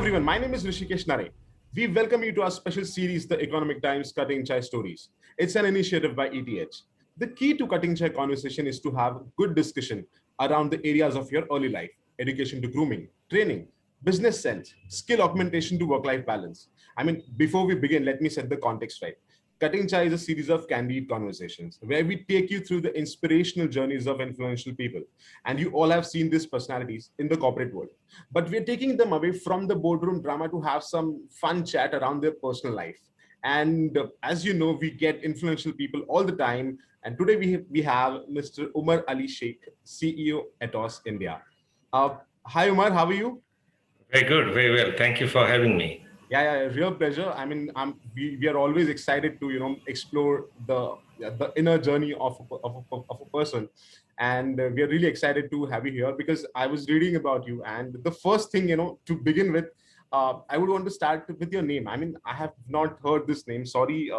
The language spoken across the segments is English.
everyone, my name is Rishikesh Nare. We welcome you to our special series, The Economic Times Cutting Chai Stories. It's an initiative by ETH. The key to cutting chai conversation is to have good discussion around the areas of your early life, education to grooming, training, business sense, skill augmentation to work-life balance. Before we begin, let me set the context right. Cutting Chai is a series of candid conversations where we take you through the inspirational journeys of influential people. And you all have seen these personalities in the corporate world. But we're taking them away from the boardroom drama to have some fun chat around their personal life. And as you know, we get influential people all the time. And today we have Mr. Umar Ali Sheikh, CEO at OS India. Hi, Umar, how are you? Very good, very well. Thank you for having me. Yeah, real pleasure. We are always excited to explore the inner journey of a person, and we are really excited to have you here because I was reading about you, and the first thing to begin with, I would want to start with your name. I have not heard this name. Sorry,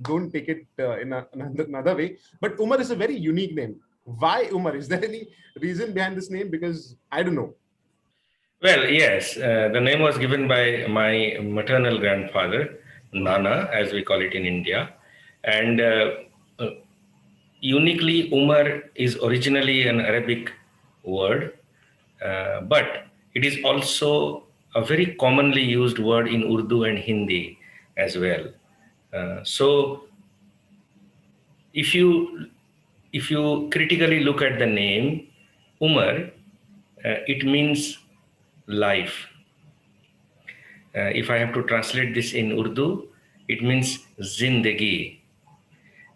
don't take it another way. But Umar is a very unique name. Why Umar? Is there any reason behind this name? Because I don't know. Well, yes, the name was given by my maternal grandfather, Nana, as we call it in India. And uh, uniquely, Umar is originally an Arabic word, but it is also a very commonly used word in Urdu and Hindi as well. So, if you if you critically look at the name Umar, it means life. If I have to translate this in Urdu, it means zindagi.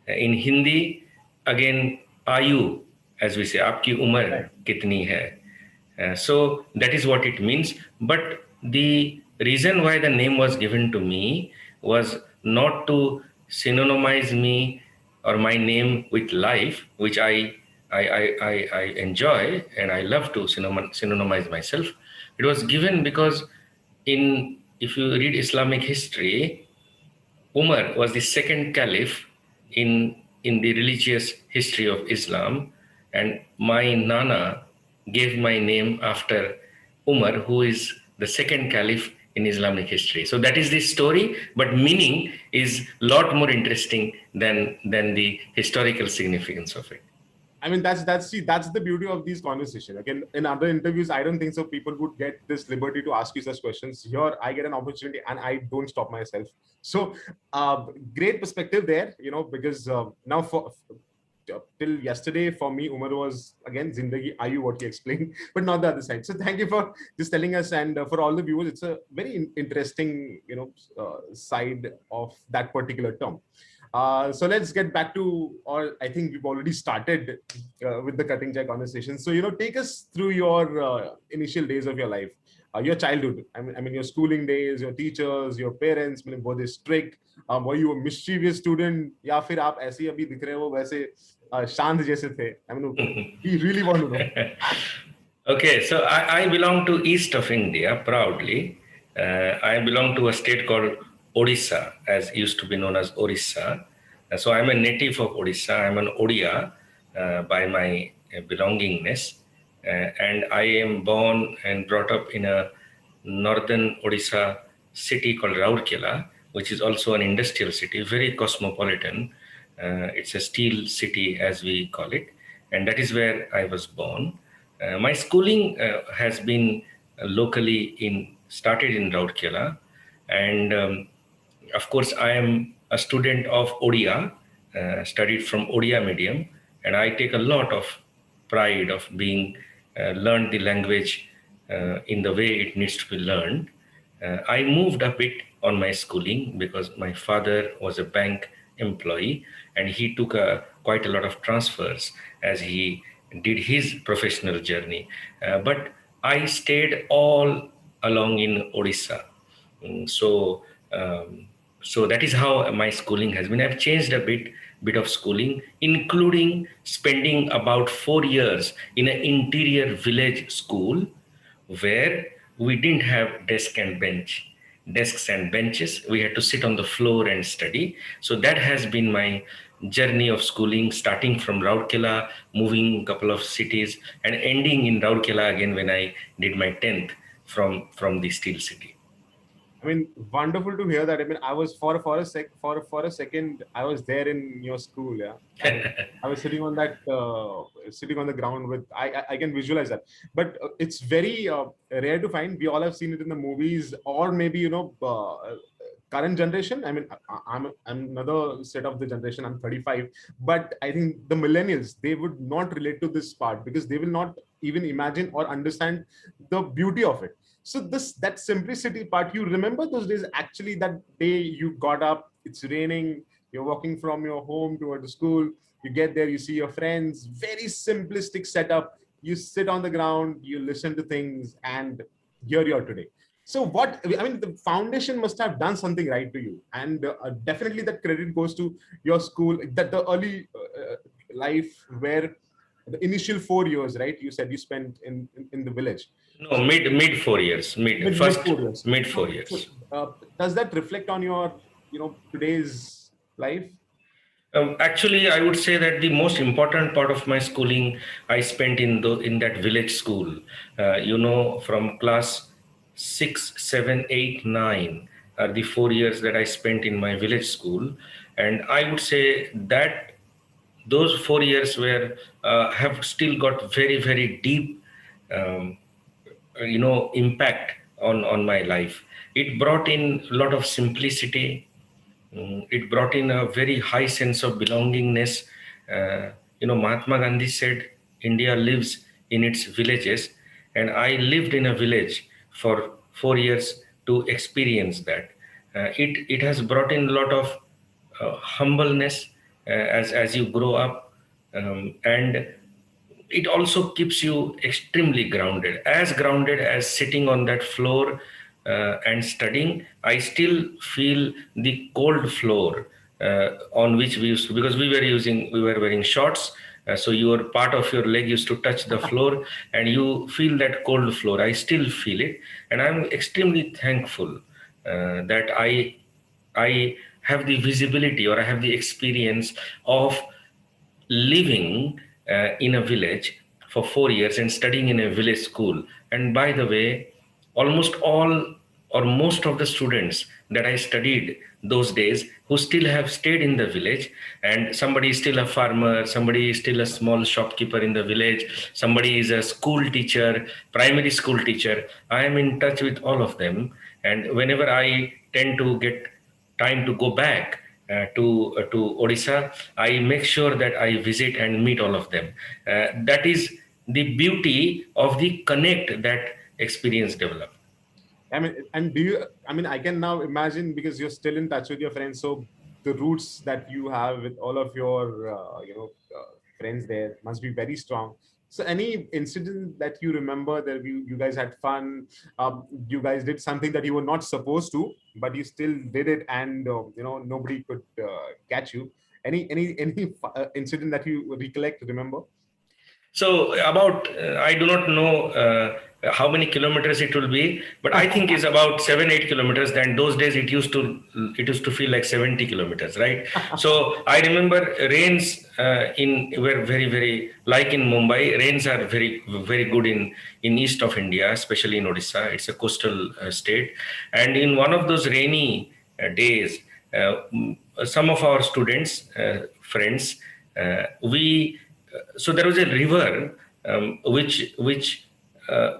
In Hindi, again, ayu, as we say, aapki umar kitni hai. So that is what it means. But the reason why the name was given to me was not to synonymize me or my name with life, which I enjoy and I love to synonymize myself. It was given because if you read Islamic history, Umar was the second caliph in the religious history of Islam, and my Nana gave my name after Umar, who is the second caliph in Islamic history. So that is the story, but meaning is a lot more interesting than the historical significance of it. That's the beauty of these conversations. Again, in other interviews, I don't think so people would get this liberty to ask you such questions. Here, I get an opportunity and I don't stop myself. So, great perspective there. Because now till yesterday for me, Umar was again Zindagi Ayu, what he explained, but not the other side. So, thank you for just telling us, and for all the viewers, it's a very interesting side of that particular term. So let's get back to, or I think we've already started with the cutting chai conversation. So, take us through your initial days of your life, your childhood. Your schooling days, your teachers, your parents, were they strict? Were you a mischievous student? या फिर आप ऐसे ही अभी दिख रहे हो वैसे शांत जैसे थे? We really want to know. Okay, so I belong to east of India proudly. I belong to a state called Odisha, as used to be known as Orissa. So I'm a native of Odisha. I'm an Odia by my belongingness. And I am born and brought up in a northern Odisha city called Rourkela, which is also an industrial city, very cosmopolitan. It's a steel city, as we call it. And that is where I was born. My schooling has been started in Rourkela, and of course I am a student of Odia, studied from Odia medium, and I take a lot of pride of being learned the language in the way it needs to be learned. I moved a bit on my schooling because my father was a bank employee and he took quite a lot of transfers as he did his professional journey. But I stayed all along in Odisha. So, so that is how my schooling has been. I've changed a bit of schooling, including spending about 4 years in an interior village school where we didn't have desks and benches. We had to sit on the floor and study. So that has been my journey of schooling, starting from Rourkela, moving a couple of cities, and ending in Rourkela again when I did my 10th from the steel city. I mean, wonderful to hear that. I mean, I was for a second, I was there in your school. Yeah, I was sitting on that, sitting on the ground with. I can visualize that, but it's very rare to find. We all have seen it in the movies, or maybe current generation. I mean, I'm another set of the generation. I'm 35, but I think the millennials, they would not relate to this part because they will not even imagine or understand the beauty of it. So that simplicity part, you remember those days, actually that day you got up, it's raining, you're walking from your home toward the school, you get there, you see your friends, very simplistic setup, you sit on the ground, you listen to things, and here you are today. So what, I mean, the foundation must have done something right to you, and definitely that credit goes to your school, that the early life where the initial 4 years, right, you said you spent in the village. No, mid 4 years, Mid 4 years. mid So, 4 years. does that reflect on your, today's life? Actually, I would say that the most important part of my schooling I spent in that village school. From class 6, 7, 8, 9 are the 4 years that I spent in my village school, and I would say that those 4 years were have still got very very deep um, impact on my life. It brought in a lot of simplicity. It brought in a very high sense of belongingness. Mahatma Gandhi said India lives in its villages, and I lived in a village for 4 years to experience that. It has brought in a lot of humbleness as you grow up, and it also keeps you extremely grounded as sitting on that floor and studying. I still feel the cold floor on which we used to, because we were wearing shorts, so your part of your leg used to touch the floor, and you feel that cold floor. I still feel it, and I'm extremely thankful that I have the visibility, or I have the experience of living in a village for 4 years and studying in a village school. And by the way, almost all or most of the students that I studied those days who still have stayed in the village, and somebody is still a farmer, somebody is still a small shopkeeper in the village, somebody is a school teacher, primary school teacher. I am in touch with all of them. And whenever I tend to get time to go back to Odisha, I make sure that I visit and meet all of them. That is the beauty of the connect that experience developed. I mean, and I mean, I can now imagine, because you're still in touch with your friends. So the roots that you have with all of your, friends there must be very strong. So any incident that you remember that you guys had fun, you guys did something that you were not supposed to, but you still did it, and nobody could catch you. Any incident that you recollect, remember? So about, I do not know how many kilometers it will be, but I think it's about 7, 8 kilometers. Then those days it used to feel like 70 kilometers, right? So I remember rains were very, very, like in Mumbai, rains are very, very good in east of India, especially in Odisha. It's a coastal state. And in one of those rainy days, some of our students, friends, we so there was a river which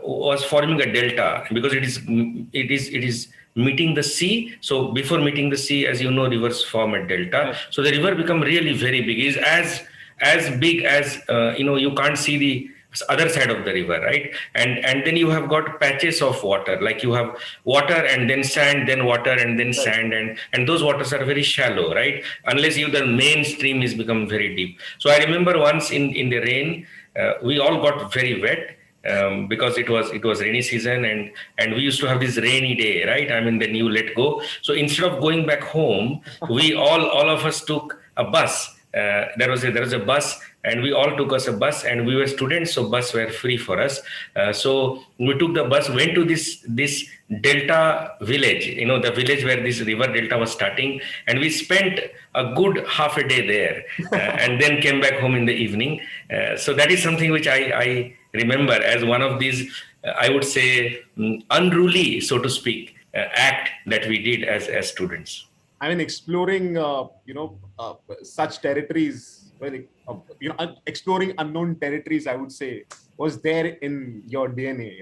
was forming a delta, because it is meeting the sea. So before meeting the sea, as you know, rivers form a delta. So the river become really very big. Is as big as you can't see the other side of the river, right? And then you have got patches of water, like you have water and then sand, then water and then sand, and those waters are very shallow, right? Unless the main stream is become very deep. So I remember once in the rain, we all got very wet, because it was rainy season, and we used to have this rainy day, right? I mean, then you let go. So instead of going back home, we all of us took a bus. There was a bus, and we all took us a bus, and we were students, so bus were free for us. So we took the bus, went to this delta village, the village where this river delta was starting, and we spent a good half a day there, and then came back home in the evening. So that is something which I remember as one of these, I would say, unruly, so to speak, act that we did as students. I mean, exploring, such territories, exploring unknown territories, I would say, was there in your DNA,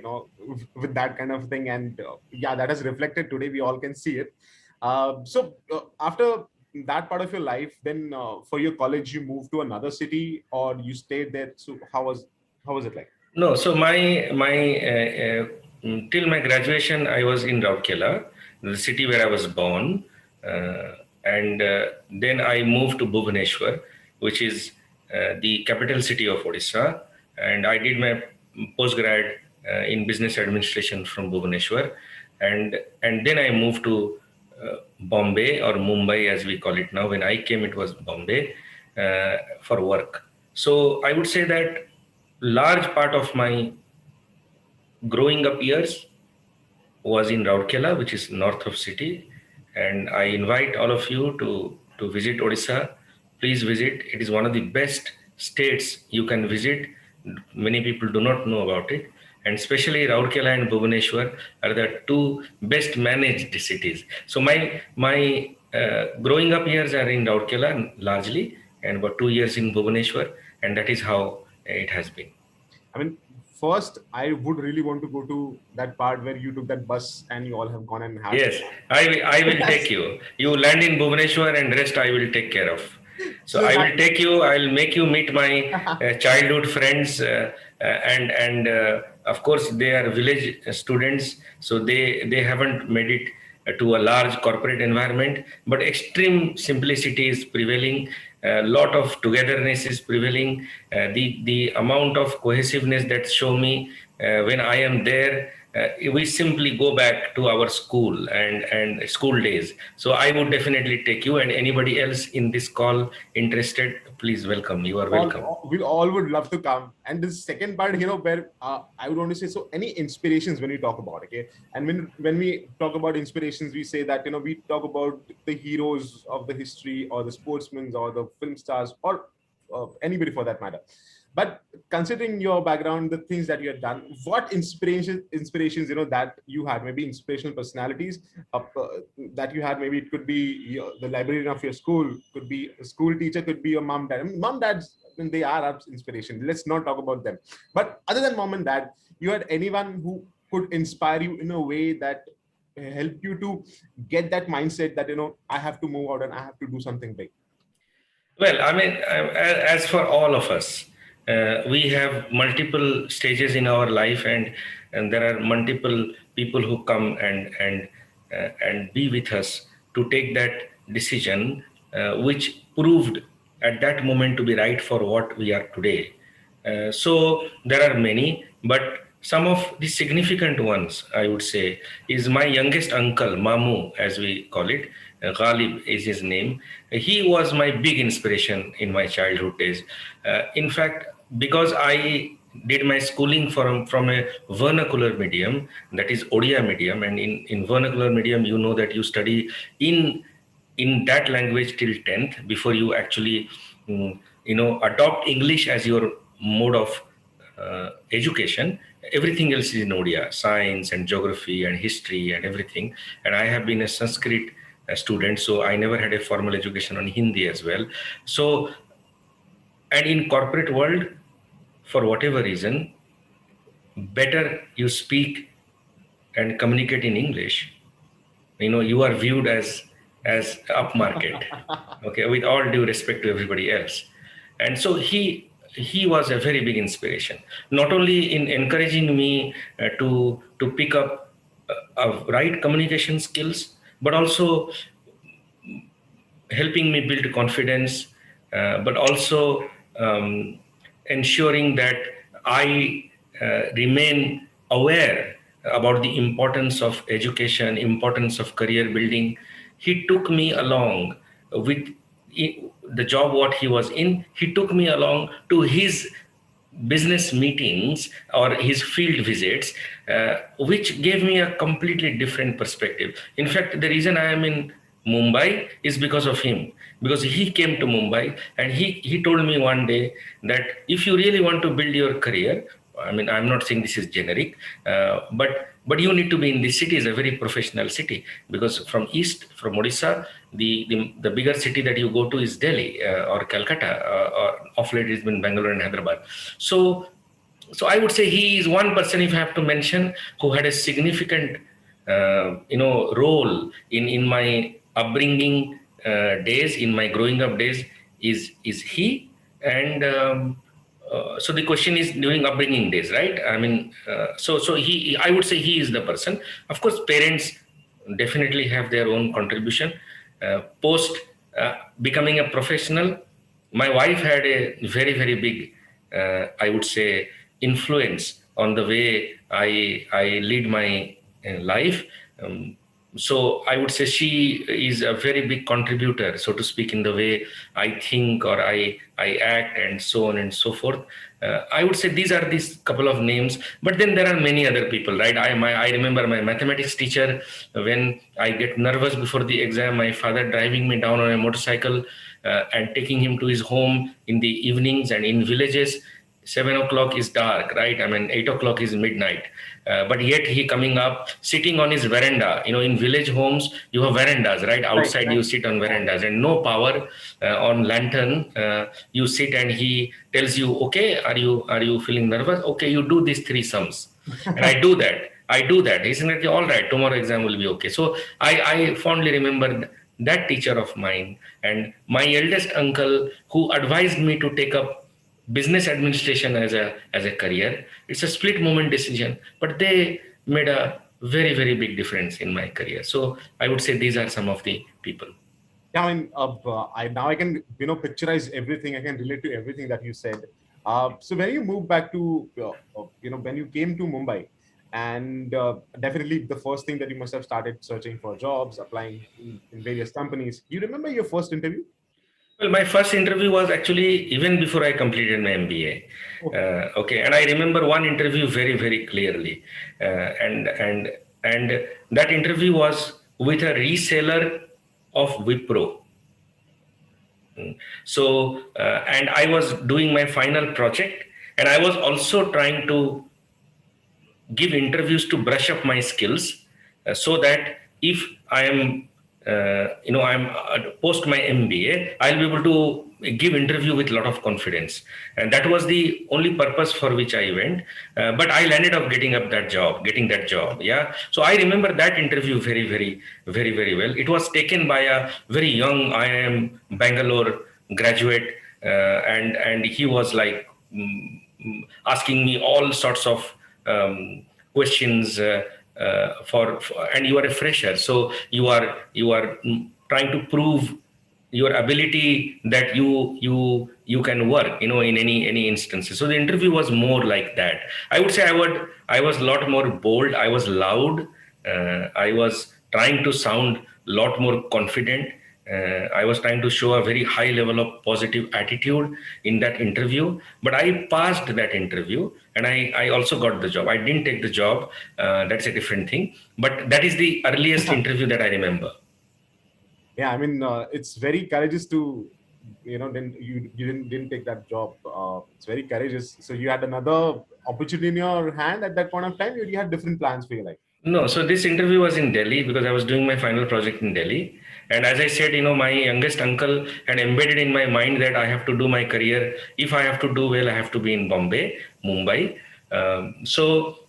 with that kind of thing. And yeah, that has reflected today. We all can see it. After that part of your life, then for your college, you moved to another city or you stayed there. So how was it like? No, so till my graduation, I was in Rourkela, the city where I was born, and then I moved to Bhubaneswar, which is the capital city of Odisha, and I did my postgrad in business administration from Bhubaneswar, and then I moved to Bombay or Mumbai as we call it now. When I came, it was Bombay for work. So I would say that large part of my growing up years was in Rourkela, which is north of city. And I invite all of you to visit Odisha. Please visit. It is one of the best states you can visit. Many people do not know about it. And especially Rourkela and Bhubaneswar are the two best managed cities. So my growing up years are in Rourkela largely, and about 2 years in Bhubaneswar, and that is how it has been. I mean, first, I would really want to go to that part where you took that bus and you all have gone and had. Yes, I will take you. You land in Bhubaneswar and rest I will take care of. So I will take you. I'll make you meet my childhood friends, and of course they are village students, so they haven't made it to a large corporate environment, but extreme simplicity is prevailing. A lot of togetherness is prevailing. The amount of cohesiveness that show me when I am there. We simply go back to our school and school days. So I would definitely take you, and anybody else in this call interested, please welcome. You are welcome. We all would love to come. And the second part, where I would want to say, so any inspirations when we talk about, okay? And when we talk about inspirations, we say that, we talk about the heroes of the history or the sportsmen or the film stars or anybody for that matter. But considering your background, the things that you had done, what inspirations, that you had, maybe inspirational personalities that you had, maybe it could be the librarian of your school, could be a school teacher, could be your mom, dad. I mean, mom, dads, they are our inspiration. Let's not talk about them. But other than mom and dad, you had anyone who could inspire you in a way that helped you to get that mindset that, I have to move out and I have to do something big? Well, I mean, as for all of us, we have multiple stages in our life, and there are multiple people who come and be with us to take that decision, which proved at that moment to be right for what we are today. So there are many, but some of the significant ones, I would say, is my youngest uncle, Mamu, as we call it. Ghalib is his name. He was my big inspiration in my childhood days. In fact, because I did my schooling from a vernacular medium, that is Odia medium, and in vernacular medium, you know that you study in that language till 10th before you actually, adopt English as your mode of education. Everything else is in Odia, science and geography and history and everything. And I have been a Sanskrit student, so I never had a formal education on Hindi as well. So, and in corporate world, for whatever reason, better you speak and communicate in English. You are viewed as upmarket, okay, with all due respect to everybody else. And so he was a very big inspiration, not only in encouraging me to pick up right communication skills, but also helping me build confidence, but also ensuring that I remain aware about the importance of education, importance of career building. He took me along with the job what he was in. He took me along to his business meetings or his field visits, which gave me a completely different perspective. In fact, the reason I am in Mumbai is because of him, because he came to Mumbai and he told me one day that if you really want to build your career, I mean, I'm not saying this is generic, but you need to be in this city. Is a very professional city, because from east, from Odisha, the bigger city that you go to is Delhi or Calcutta, or of late it's been Bangalore and Hyderabad. So I would say he is one person, if I have to mention, who had a significant role in my upbringing days, in my growing up days, is he. And so the question is during upbringing days, right? I mean, so he, I would say he is the person. Of course, parents definitely have their own contribution. Post becoming a professional, my wife had a very, very big, I would say, influence on the way I lead my life. So I would say she is a very big contributor, so to speak, in the way I think or I act, and so on and so forth. I would say these couple of names, but then there are many other people, right? I remember my mathematics teacher. When I get nervous before the exam, my father driving me down on a motorcycle and taking him to his home in the evenings. And in villages, 7 o'clock is dark, right? I mean, 8 o'clock is midnight. But yet he coming up, sitting on his veranda. In village homes, you have verandas, right? Outside, Right. you sit on verandas, and no power, on lantern. You sit, and he tells you, okay, are you feeling nervous? Okay, you do these three sums. And I do that. He's like, all right, tomorrow exam will be okay. So I fondly remember that teacher of mine, and my eldest uncle, who advised me to take up business administration as a career. It's a split moment decision, but they made a very, very big difference in my career. So I would say these are some of the people. Yeah, I mean, I can picturize everything. I can relate to everything that you said. So when you moved back to when you came to Mumbai, and definitely the first thing that you must have started searching for jobs, applying in various companies. You remember your first interview? Well, my first interview was actually even before I completed my MBA. Okay, and I remember one interview very, very clearly, and that interview was with a reseller of Wipro. So, and I was doing my final project, and I was also trying to give interviews to brush up my skills, so that if I am, I'm post my MBA, I'll be able to give interview with a lot of confidence. And that was the only purpose for which I went. But I landed up getting that job. Yeah. So I remember that interview very, very, very, very well. It was taken by a very young IIM Bangalore graduate, and he was like asking me all sorts of questions, and you are a fresher, so you are trying to prove your ability that you can work, in any instances. So the interview was more like that. I would say I was a lot more bold. I was loud. I was trying to sound a lot more confident. I was trying to show a very high level of positive attitude in that interview, but I passed that interview, and I also got the job. I didn't take the job. That's a different thing, but that is the earliest interview that I remember. Yeah, I mean, it's very courageous to, then you didn't take that job. It's very courageous. So you had another opportunity in your hand at that point of time, or you had different plans for your life? No, so this interview was in Delhi because I was doing my final project in Delhi. And as I said, my youngest uncle had embedded in my mind that I have to do my career. If I have to do well, I have to be in Bombay, Mumbai. So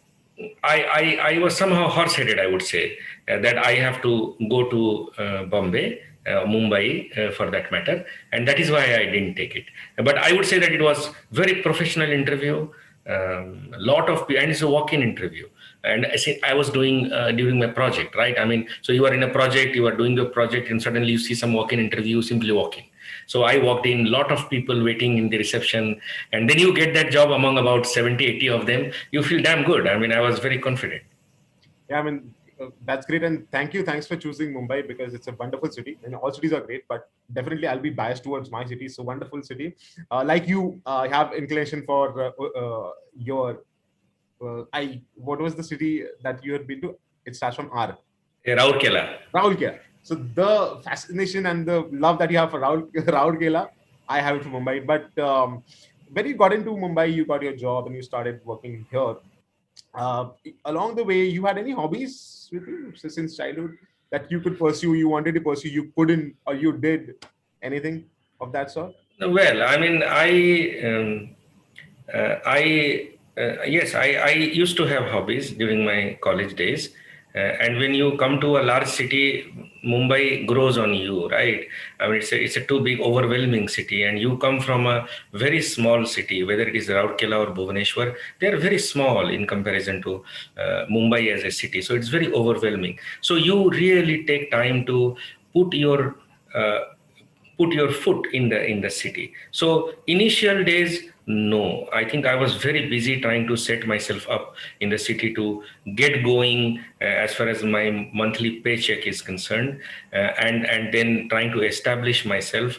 I was somehow horse-headed, I would say, that I have to go to Bombay, Mumbai, for that matter. And that is why I didn't take it. But I would say that it was very professional interview. Lot of, and it's a walk-in interview. And I was doing during my project, right? I mean, so you are in a project, you are doing the project, and suddenly you see some walk-in interview, simply walking. So I walked in, lot of people waiting in the reception, and then you get that job among about 70, 80 of them. You feel damn good. I mean, I was very confident. Yeah, I mean, that's great. And thanks for choosing Mumbai, because it's a wonderful city. And all cities are great, but definitely I'll be biased towards my city. So wonderful city. Like you have inclination for your, what was the city that you had been to? It starts from R. Rourkela. Rourkela. So the fascination and the love that you have for Rourkela, I have it for Mumbai. But when you got into Mumbai, you got your job and you started working here. Uh, Along the way, you had any hobbies with you since childhood that you could pursue, you wanted to pursue, you couldn't, or you did anything of that sort? Well, I mean, yes, I used to have hobbies during my college days. And when you come to a large city, Mumbai grows on you, right? I mean, it's a too big, overwhelming city, and you come from a very small city, whether it is Rourkela or Bhubaneswar, they are very small in comparison to Mumbai as a city. So it's very overwhelming. So you really take time to put your uh, put your foot in the city. So initial days, no, I think I was very busy trying to set myself up in the city to get going as far as my monthly paycheck is concerned, and then trying to establish myself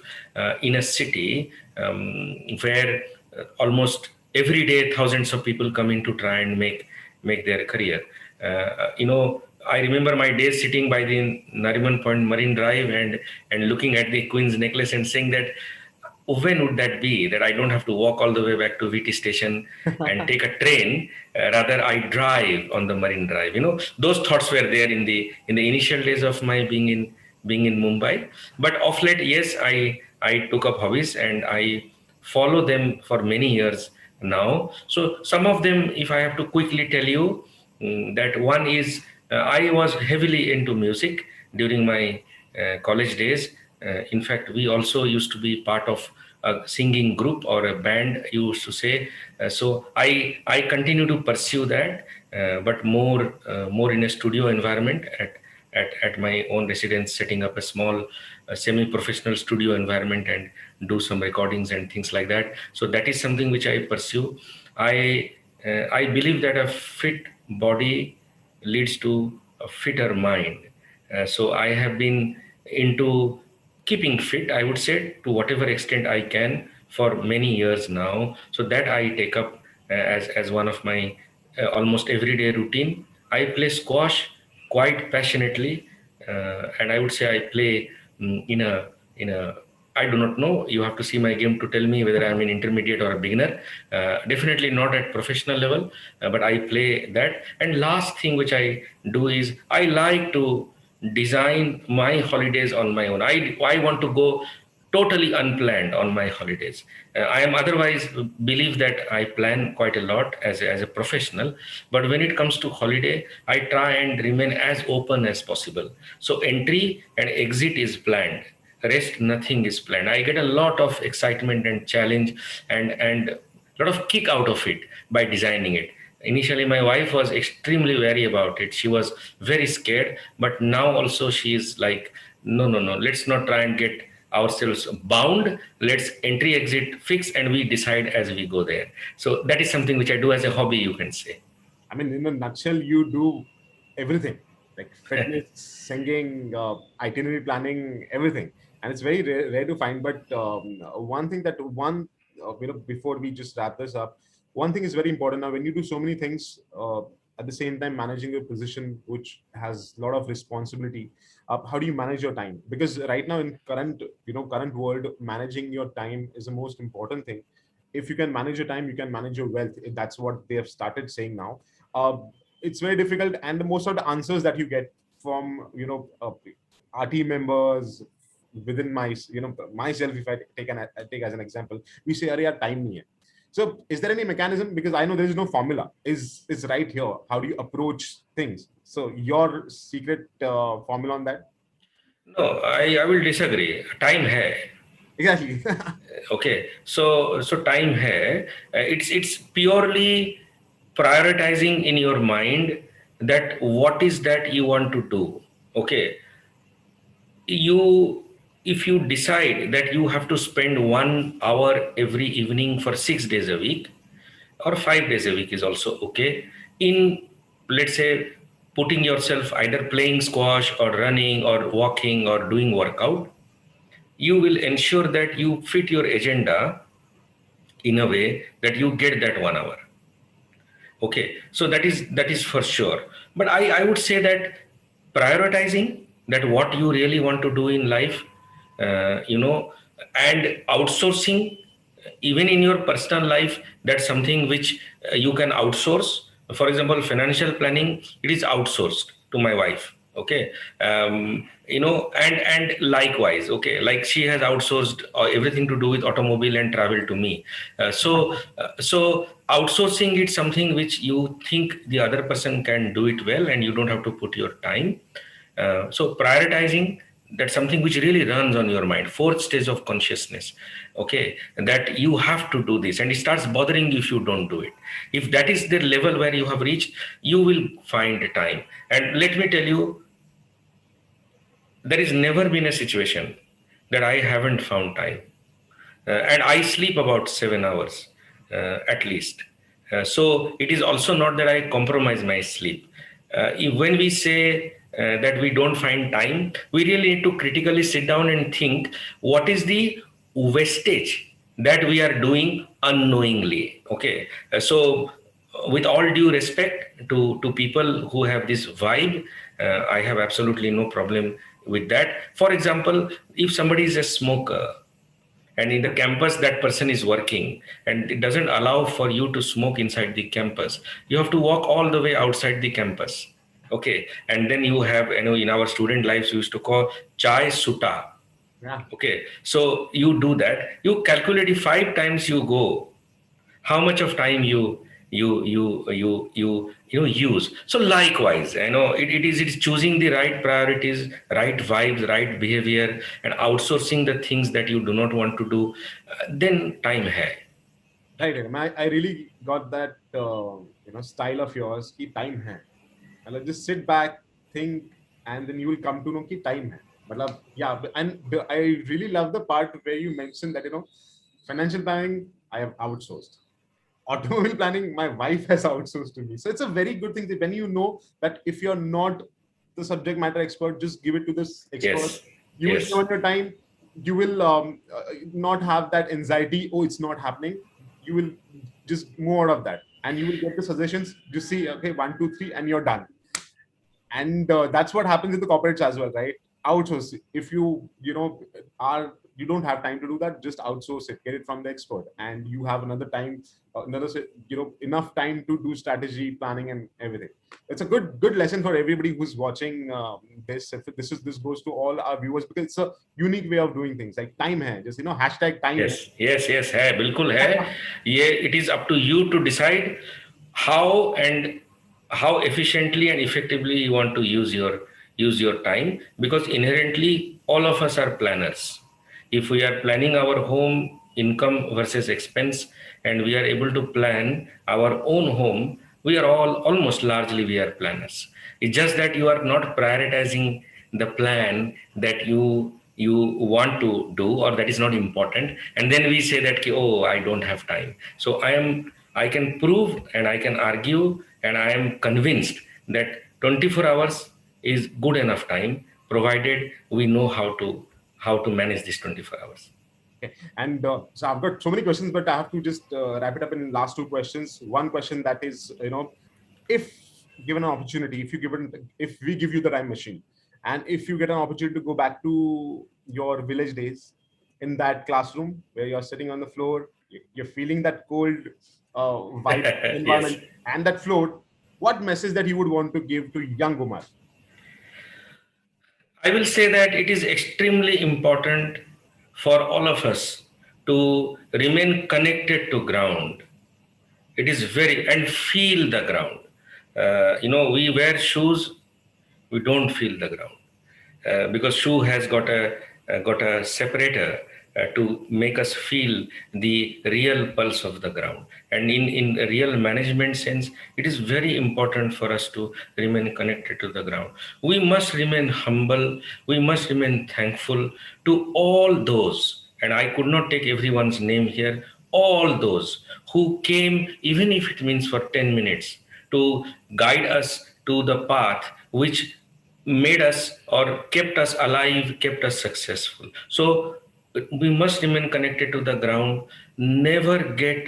in a city where almost every day thousands of people come in to try and make their career. I remember my days sitting by the Nariman Point Marine Drive and looking at the Queen's Necklace and saying that, when would that be that I don't have to walk all the way back to VT station and take a train? Rather, I drive on the Marine Drive. Those thoughts were there in the initial days of my being in Mumbai. But of late, yes, I took up hobbies and I follow them for many years now. So some of them, if I have to quickly tell you, that one is, I was heavily into music during my college days. In fact, we also used to be part of a singing group or a band, you used to say. So I continue to pursue that, but more in a studio environment at my own residence, setting up a small semi-professional studio environment and do some recordings and things like that. So that is something which I pursue. I believe that a fit body leads to a fitter mind. So I have been into keeping fit, I would say, to whatever extent I can for many years now. So that I take up as one of my almost everyday routine. I play squash quite passionately, and I would say I play in a I do not know. You have to see my game to tell me whether I'm an intermediate or a beginner. Definitely not at professional level, but I play that. And last thing which I do is I like to design my holidays on my own. I want to go totally unplanned on my holidays. I am otherwise believe that I plan quite a lot as a professional, but when it comes to holiday, I try and remain as open as possible. So entry and exit is planned. Rest, nothing is planned. I get a lot of excitement and challenge and a lot of kick out of it by designing it. Initially, my wife was extremely wary about it. She was very scared, but now also she is like, no, no, no, let's not try and get ourselves bound. Let's entry exit fix and we decide as we go there. So that is something which I do as a hobby, you can say. I mean, in a nutshell, you do everything, like fitness, singing, itinerary planning, everything. And it's very rare to find. But one thing before we just wrap this up, one thing is very important. Now, when you do so many things at the same time, managing a position which has a lot of responsibility, how do you manage your time? Because right now in current world, managing your time is the most important thing. If you can manage your time, you can manage your wealth. That's what they have started saying now. uh, it's very difficult, and most of the answers that you get from our team members within myself, if I take as an example, we say, "Arey, yaar, time nahi hai." So is there any mechanism? Because I know there is no formula. Is right here. How do you approach things? So your secret formula on that? No, I will disagree. Time hai. Exactly. Okay, so time hai. It's purely prioritizing in your mind that what is that you want to do. Okay, if you decide that you have to spend 1 hour every evening for 6 days a week, or 5 days a week is also okay, in, let's say, putting yourself either playing squash or running or walking or doing workout, you will ensure that you fit your agenda in a way that you get that 1 hour. Okay, so that is for sure. But I would say that prioritizing that what you really want to do in life, and outsourcing even in your personal life, that's something which you can outsource. For example, financial planning, it is outsourced to my wife. Okay. And likewise, okay, like she has outsourced everything to do with automobile and travel to me. So outsourcing is something which you think the other person can do it well, and you don't have to put your time. So prioritizing, that's something which really runs on your mind. Fourth stage of consciousness, okay, that you have to do this, and it starts bothering you if you don't do it. If that is the level where you have reached, you will find time. And let me tell you, there has never been a situation that I haven't found time. And I sleep about 7 hours at least. So it is also not that I compromise my sleep. When we say that we don't find time, we really need to critically sit down and think what is the wastage that we are doing unknowingly. Okay, so with all due respect to people who have this vibe, I have absolutely no problem with that. For example, if somebody is a smoker, and in the campus that person is working, and it doesn't allow for you to smoke inside the campus, you have to walk all the way outside the campus. Okay, and then you have, in our student lives we used to call chai suta. Yeah. Okay, so you do that, you calculate if 5 times you go, how much of time you use. So likewise, it is choosing the right priorities, right vibes, right behavior, and outsourcing the things that you do not want to do. Then time hai. Right. I really got that style of yours. Ki time hai. And like, just sit back, think, and then you will come to know ki time hai. Matlab, yeah, and I really love the part where you mentioned that financial planning I have outsourced. Automobile planning, my wife has outsourced to me. So it's a very good thing that when you know that if you're not the subject matter expert, just give it to this expert. Yes. You will Yes. spend your time. You will not have that anxiety. Oh, it's not happening. You will just move out of that, and you will get the suggestions. Just see, okay, 1, 2, 3, and you're done. And that's what happens in the corporates as well, right? Outsource. If you don't have time to do that, just outsource it, get it from the expert, and you have another time, enough time to do strategy planning and everything. It's a good lesson for everybody who's watching this. If this goes to all our viewers, because it's a unique way of doing things. Like time hai, just hashtag time. Yes, hai, bilkul hai. It is up to you to decide how efficiently and effectively you want to use your time, because inherently all of us are planners. If we are planning our home income versus expense, and we are able to plan our own home, we are almost largely we are planners. It's just that you are not prioritizing the plan that you want to do, or that is not important, and then we say that, oh, I don't have time. So I can prove and I can argue and I am convinced that 24 hours is good enough time, provided we know how to manage these 24 hours. Okay. And so I've got so many questions, but I have to just wrap it up in last two questions. One question that is, if given an opportunity, if we give you the time machine, and if you get an opportunity to go back to your village days, in that classroom where you're sitting on the floor, you're feeling that cold vibe environment, Yes. and that float, what message that you would want to give to young Umar? I will say that it is extremely important for all of us to remain connected to ground. It is and feel the ground. We wear shoes, we don't feel the ground, because shoe has got a separator to make us feel the real pulse of the ground. And in a real management sense, it is very important for us to remain connected to the ground. We must remain humble, we must remain thankful to all those, and I could not take everyone's name here, all those who came, even if it means for 10 minutes, to guide us to the path which made us or kept us alive, kept us successful. So we must remain connected to the ground, never get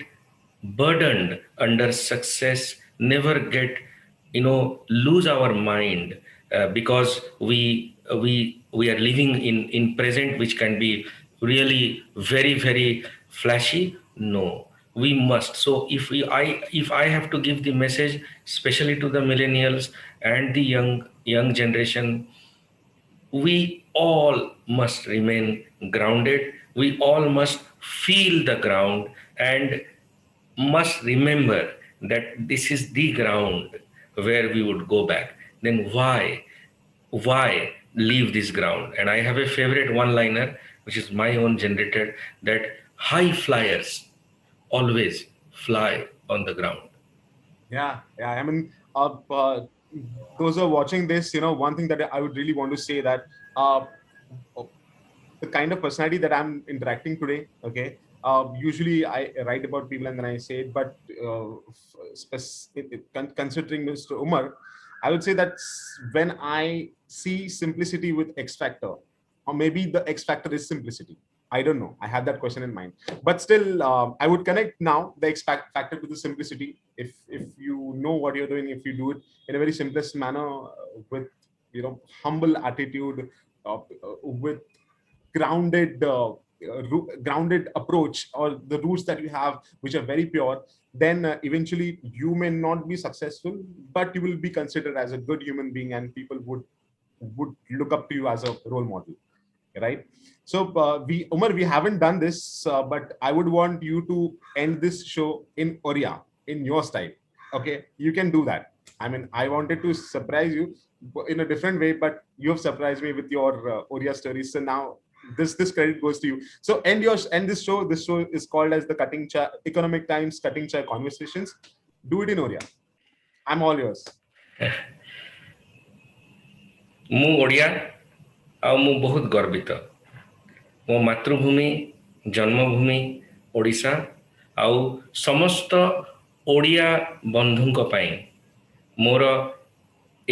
burdened under success, never get, lose our mind because we are living in present, which can be really very, very flashy. No, we must. So if I have to give the message, especially to the millennials and the young generation, we all must remain grounded. We all must feel the ground and must remember that this is the ground where we would go back. Then why leave this ground? And I have a favorite one liner, which is my own generated, that high flyers always fly on the ground. Yeah, yeah. I mean, those who are watching this, one thing that I would really want to say that uh, the kind of personality that I'm interacting today, okay, usually I write about people and then I say it, but considering Mr. Umar, I would say that when I see simplicity with X Factor, or maybe the X Factor is simplicity. I don't know. I had that question in mind, but still, I would connect now the X Factor to the simplicity. If you know what you're doing, if you do it in a very simplest manner, with humble attitude, with grounded approach, or the roots that you have which are very pure, then eventually you may not be successful, but you will be considered as a good human being and people would look up to you as a role model, right? So we haven't done this, but I would want you to end this show in Oriya, in your style. Okay, you can do that. I mean, I wanted to surprise you in a different way, but you have surprised me with your Oriya stories. So now this credit goes to you. So end this show. This show is called as the Cutting Chai Economic Times Cutting Chai Conversations. Do it in Oriya. I'm all yours. ମୁଁ ଓଡ଼ିଆ ଆଉ ମୁଁ ବହୁତ ଗର୍ବିତ। ମୋ ମାତୃଭୂମି ଜନ୍ମଭୂମି ଓଡ଼ିଶା, ଆଉ ସମସ୍ତ ଓଡ଼ିଆ ବନ୍ଧୁଙ୍କ ପାଇଁ ମୋର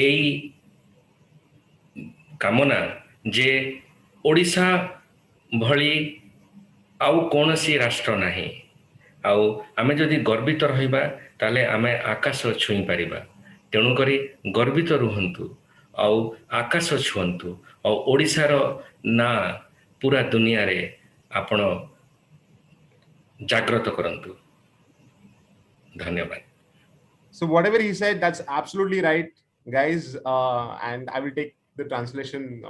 ଏଇ କାମନା ଯେ ଓଡ଼ିଶା ଭଳି ଆଉ କୌଣସି ରାଷ୍ଟ୍ର ନାହିଁ। ଆଉ ଆମେ ଯଦି ଗର୍ବିତ ରହିବା ତାହେଲେ ଆମେ ଆକାଶ ଛୁଇଁ ପାରିବା। ତେଣୁକରି ଗର୍ବିତ ରୁହନ୍ତୁ ଆଉ ଆକାଶ ଛୁଅନ୍ତୁ, ଆଉ ଓଡ଼ିଶାର ନାଁ ପୁରା ଦୁନିଆରେ ଆପଣ ଜାଗ୍ରତ କରନ୍ତୁ। ଧନ୍ୟବାଦ। So whatever he said, that's absolutely right, guys. And I will take the translation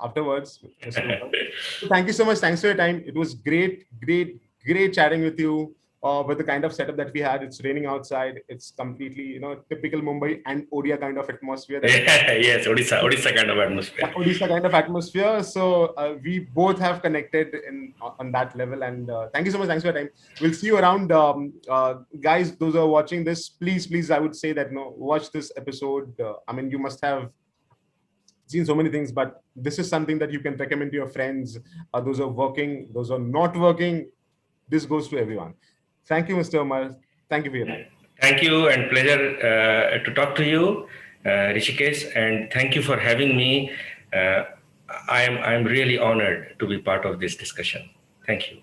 afterwards. So thank you so much. Thanks for your time. It was great chatting with you. With the kind of setup that we had, it's raining outside. It's completely, typical Mumbai and Odia kind of atmosphere. Yes, Odisha kind of atmosphere. Odisha kind of atmosphere. So we both have connected on that level. And thank you so much. Thanks for your time. We'll see you around, guys. Those who are watching this, please, I would say that watch this episode. I mean, you must have seen so many things, but this is something that you can recommend to your friends. Those who are working, those who are not working. This goes to everyone. Thank you, Mr. Umar. Thank you for your time. Thank you, and pleasure to talk to you, Rishikesh, and thank you for having me. I'm really honored to be part of this discussion. Thank you.